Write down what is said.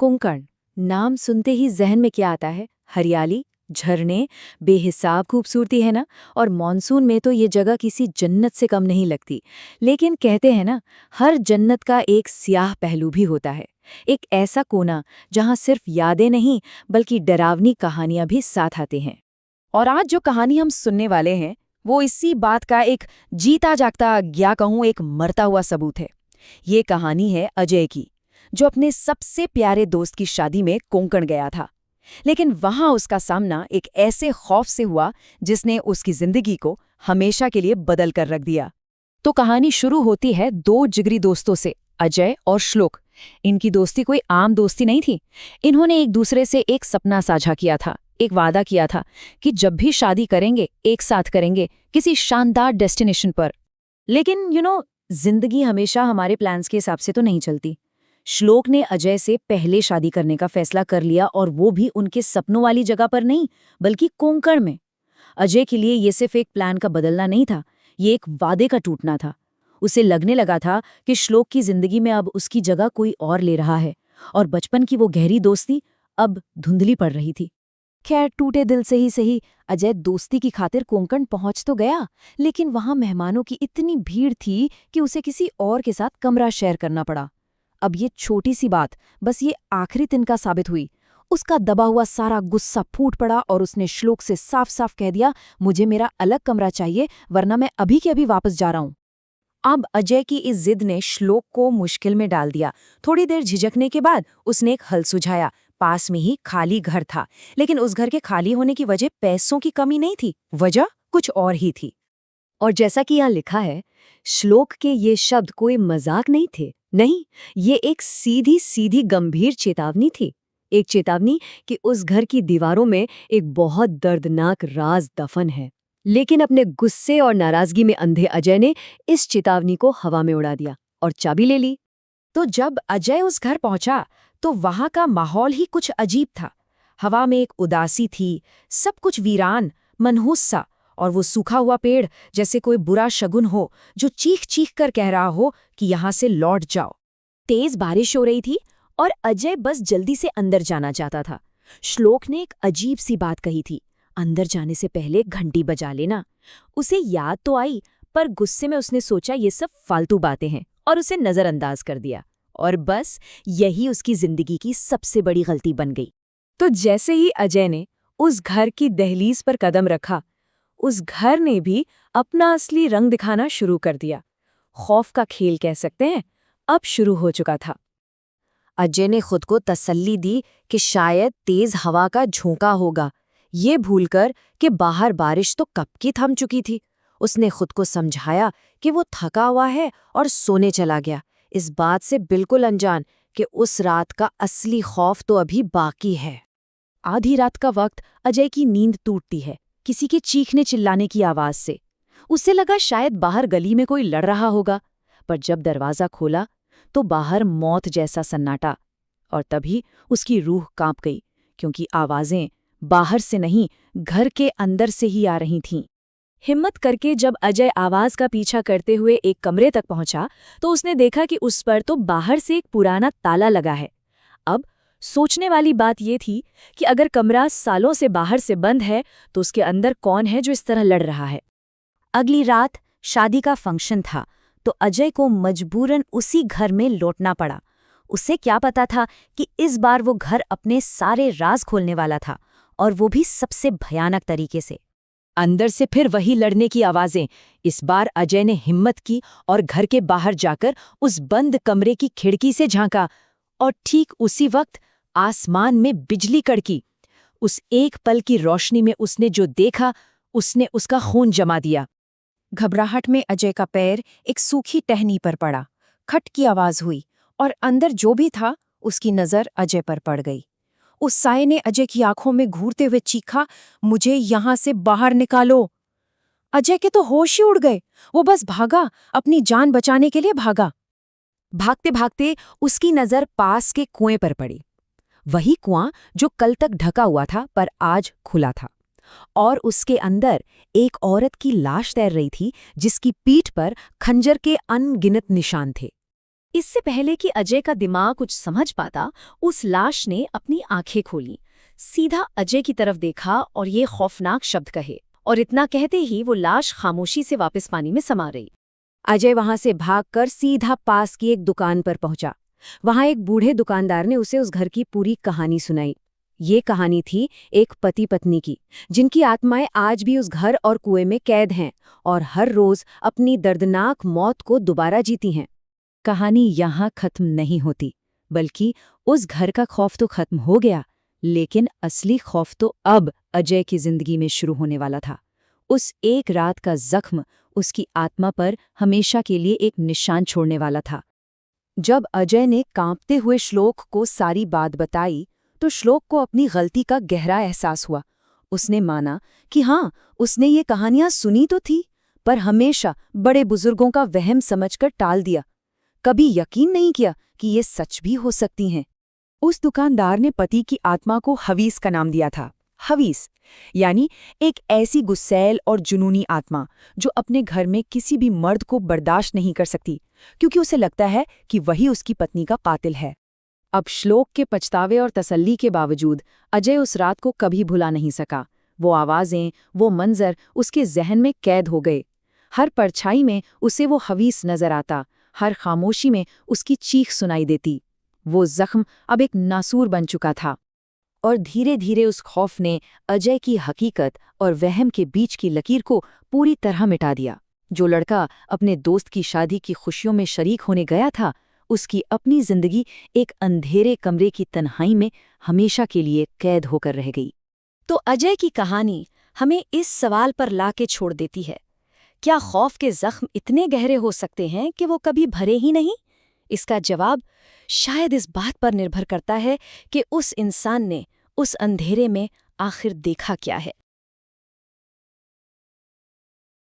कोंकण नाम सुनते ही जहन में क्या आता है? हरियाली, झरने, बेहिसाब खूबसूरती है ना। और मॉनसून में तो ये जगह किसी जन्नत से कम नहीं लगती। लेकिन कहते हैं ना, हर जन्नत का एक स्याह पहलू भी होता है। एक ऐसा कोना जहां सिर्फ यादें नहीं बल्कि डरावनी कहानियां भी साथ आते हैं। और आज जो कहानी हम सुनने वाले हैं वो इसी बात का एक जीता जागता या कहूँ एक मरता हुआ सबूत है। ये कहानी है अजय की, जो अपने सबसे प्यारे दोस्त की शादी में कोंकण गया था। लेकिन वहां उसका सामना एक ऐसे खौफ से हुआ जिसने उसकी जिंदगी को हमेशा के लिए बदल कर रख दिया। तो कहानी शुरू होती है दो जिगरी दोस्तों से, अजय और श्लोक। इनकी दोस्ती कोई आम दोस्ती नहीं थी। इन्होंने एक दूसरे से एक सपना साझा किया था, एक वादा किया था कि जब भी शादी करेंगे एक साथ करेंगे, किसी शानदार डेस्टिनेशन पर। लेकिन जिंदगी हमेशा हमारे प्लान्स के हिसाब से तो नहीं चलती। श्लोक ने अजय से पहले शादी करने का फैसला कर लिया, और वो भी उनके सपनों वाली जगह पर नहीं बल्कि कोंकण में। अजय के लिए ये सिर्फ एक प्लान का बदलना नहीं था, ये एक वादे का टूटना था। उसे लगने लगा था कि श्लोक की जिंदगी में अब उसकी जगह कोई और ले रहा है, और बचपन की वो गहरी दोस्ती अब धुंधली पड़ रही थी। खैर, टूटे दिल से ही सही, अजय दोस्ती की खातिर कोंकण पहुंच तो गया, लेकिन वहां मेहमानों की इतनी भीड़ थी कि उसे किसी और के साथ कमरा शेयर करना पड़ा। अब ये छोटी सी बात बस ये आखिरी तिनका साबित हुई। उसका दबा हुआ सारा गुस्सा फूट पड़ा और उसने श्लोक से साफ साफ कह दिया, मुझे मेरा अलग कमरा चाहिए, वरना मैं अभी के अभी वापस जा रहा हूं। अब अजय की इस जिद ने श्लोक को मुश्किल में डाल दिया। थोड़ी देर झिझकने के बाद उसने एक हल सुझाया। पास में ही खाली घर था, लेकिन उस घर के खाली होने की वजह पैसों की कमी नहीं थी, वजह कुछ और ही थी। और जैसा कि यहाँ लिखा है, श्लोक के ये शब्द कोई मजाक नहीं थे। नहीं, ये एक सीधी सीधी गंभीर चेतावनी थी। एक चेतावनी कि उस घर की दीवारों में एक बहुत दर्दनाक राज दफन है। लेकिन अपने गुस्से और नाराजगी में अंधे अजय ने इस चेतावनी को हवा में उड़ा दिया और चाबी ले ली। तो जब अजय उस घर पहुंचा तो वहां का माहौल ही कुछ अजीब था। हवा में एक उदासी थी, सब कुछ वीरान, मनहूस सा, और वो सूखा हुआ पेड़ जैसे कोई बुरा शगुन हो जो चीख चीख कर कह रहा हो कि यहां से लौट जाओ। तेज बारिश हो रही थी और अजय बस जल्दी से अंदर जाना चाहता था। श्लोक ने एक अजीब सी बात कही थी, अंदर जाने से पहले घंटी बजा लेना। उसे याद तो आई, पर गुस्से में उसने सोचा ये सब फालतू बातें हैं और उसे नजरअंदाज कर दिया। और बस यही उसकी जिंदगी की सबसे बड़ी गलती बन गई। तो जैसे ही अजय ने उस घर की दहलीज पर कदम रखा, उस घर ने भी अपना असली रंग दिखाना शुरू कर दिया। खौफ का खेल कह सकते हैं, अब शुरू हो चुका था। अजय ने खुद को तसल्ली दी कि शायद तेज हवा का झोंका होगा, ये भूलकर कि बाहर बारिश तो कब की थम चुकी थी। उसने खुद को समझाया कि वो थका हुआ है और सोने चला गया, इस बात से बिल्कुल अनजान कि उस रात का असली खौफ तो अभी बाकी है। आधी रात का वक्त अजय की नींद टूटती है, किसी के चीखने चिल्लाने की आवाज से। उसे लगा शायद बाहर गली में कोई लड़ रहा होगा, पर जब दरवाजा खोला तो बाहर मौत जैसा सन्नाटा। और तभी उसकी रूह कांप गई, क्योंकि आवाजें बाहर से नहीं, घर के अंदर से ही आ रही थीं। हिम्मत करके जब अजय आवाज का पीछा करते हुए एक कमरे तक पहुंचा तो उसने देखा कि उस पर तो बाहर से एक पुराना ताला लगा है। अब सोचने वाली बात यह थी कि अगर कमरा सालों से बाहर से बंद है तो उसके अंदर कौन है जो इस तरह लड़ रहा है। अगली रात शादी का फंक्शन था, तो अजय को मजबूरन उसी घर में लौटना पड़ा। उसे क्या पता था कि इस बार वो घर अपने सारे राज खोलने वाला था, और वो भी सबसे भयानक तरीके से। अंदर से फिर वही लड़ने की आवाजें। इस बार अजय ने हिम्मत की और घर के बाहर जाकर उस बंद कमरे की खिड़की से झांका, और ठीक उसी वक्त आसमान में बिजली कड़की। उस एक पल की रोशनी में उसने जो देखा, उसने उसका खून जमा दिया। घबराहट में अजय का पैर एक सूखी टहनी पर पड़ा, खट की आवाज हुई, और अंदर जो भी था उसकी नजर अजय पर पड़ गई। उस साये ने अजय की आंखों में घूरते हुए चीखा, मुझे यहां से बाहर निकालो। अजय के तो होश ही उड़ गए। वो बस भागा, अपनी जान बचाने के लिए भागा। भागते भागते उसकी नजर पास के कुएं पर पड़ी। वही कुआं जो कल तक ढका हुआ था पर आज खुला था, और उसके अंदर एक औरत की लाश तैर रही थी, जिसकी पीठ पर खंजर के अनगिनत निशान थे। इससे पहले कि अजय का दिमाग कुछ समझ पाता, उस लाश ने अपनी आंखें खोली, सीधा अजय की तरफ देखा और ये खौफनाक शब्द कहे, और इतना कहते ही वो लाश खामोशी से वापस पानी में समा रही। अजय वहां से भागकर सीधा पास की एक दुकान पर पहुंचा। वहां एक बूढ़े दुकानदार ने उसे उस घर की पूरी कहानी सुनाई। ये कहानी थी एक पति पत्नी की, जिनकी आत्माएं आज भी उस घर और कुएं में कैद हैं और हर रोज अपनी दर्दनाक मौत को दोबारा जीती हैं। कहानी यहाँ खत्म नहीं होती, बल्कि उस घर का खौफ तो खत्म हो गया, लेकिन असली खौफ तो अब अजय की जिंदगी में शुरू होने वाला था। उस एक रात का जख्म उसकी आत्मा पर हमेशा के लिए एक निशान छोड़ने वाला था। जब अजय ने कांपते हुए श्लोक को सारी बात बताई, तो श्लोक को अपनी गलती का गहरा एहसास हुआ। उसने माना कि हाँ, उसने ये कहानियां सुनी तो थी, पर हमेशा बड़े बुजुर्गों का वहम समझकर टाल दिया। कभी यकीन नहीं किया कि ये सच भी हो सकती हैं। उस दुकानदार ने पति की आत्मा को हवीस का नाम दिया था। हवीस यानी एक ऐसी गुस्सैल और जुनूनी आत्मा जो अपने घर में किसी भी मर्द को बर्दाश्त नहीं कर सकती, क्योंकि उसे लगता है कि वही उसकी पत्नी का कातिल है। अब श्लोक के पछतावे और तसल्ली के बावजूद अजय उस रात को कभी भुला नहीं सका। वो आवाजें, वो मंजर उसके जहन में कैद हो गए। हर परछाई में उसे वो हवीस नजर आता, हर खामोशी में उसकी चीख सुनाई देती। वो जख्म अब एक नासूर बन चुका था, और धीरे धीरे उस खौफ ने अजय की हकीकत और वहम के बीच की लकीर को पूरी तरह मिटा दिया। जो लड़का अपने दोस्त की शादी की खुशियों में शरीक होने गया था, उसकी अपनी जिंदगी एक अंधेरे कमरे की तन्हाई में हमेशा के लिए कैद होकर रह गई। तो अजय की कहानी हमें इस सवाल पर लाके छोड़ देती है, क्या खौफ के जख्म इतने गहरे हो सकते हैं कि वो कभी भरे ही नहीं? इसका जवाब शायद इस बात पर निर्भर करता है कि उस इंसान ने उस अंधेरे में आखिर देखा क्या है।